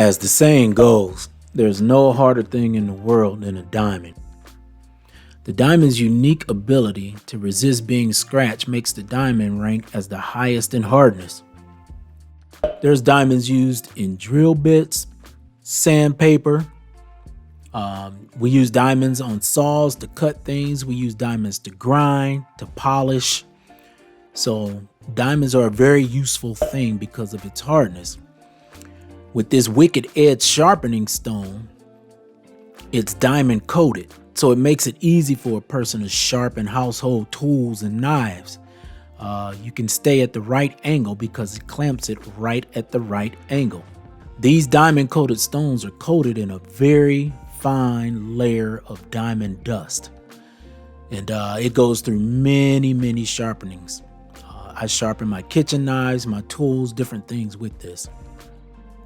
As the saying goes, there's no harder thing in the world than a diamond. The diamond's unique ability to resist being scratched makes the diamond rank as the highest in hardness. There's diamonds used in drill bits, sandpaper. We use diamonds on saws to cut things. We use diamonds to grind, to polish. So diamonds are a very useful thing because of its hardness. With this wicked edge sharpening stone, it's diamond coated, so it makes it easy for a person to sharpen household tools and knives. You can stay at the right angle because it clamps it right at the right angle. These diamond coated stones are coated in a very fine layer of diamond dust, and it goes through many sharpenings. I sharpen my kitchen knives, my tools, different things with this.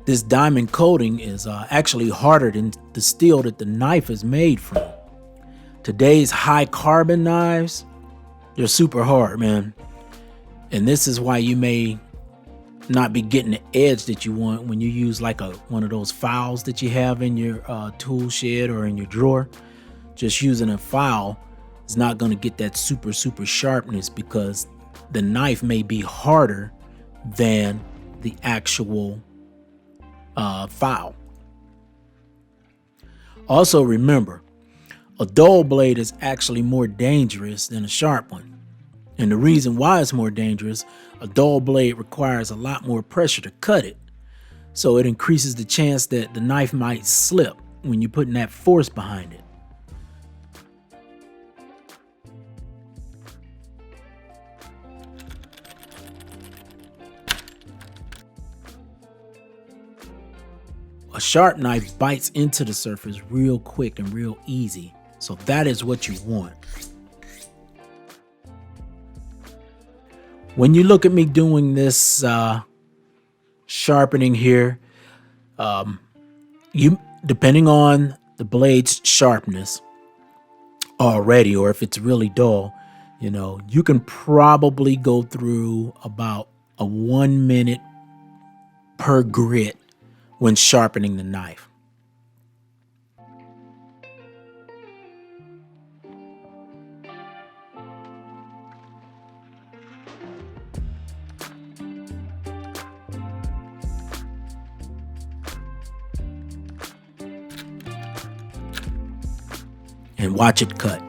This diamond coating is actually harder than the steel that the knife is made from. Today's high carbon knives, they're super hard, man. And this is why you may not be getting the edge that you want when you use like one of those files that you have in your tool shed or in your drawer. Just using a file is not going to get that super sharpness because the knife may be harder than the actual file. Also remember, a dull blade is actually more dangerous than a sharp one. And the reason why it's more dangerous, a dull blade requires a lot more pressure to cut it. So it increases the chance that the knife might slip when you're putting that force behind it. A sharp knife bites into the surface real quick and real easy. So that is what you want. When you look at me doing this sharpening here, depending on the blade's sharpness already, or if it's really dull, you can probably go through about a 1 minute per grit when sharpening the knife. And watch it cut.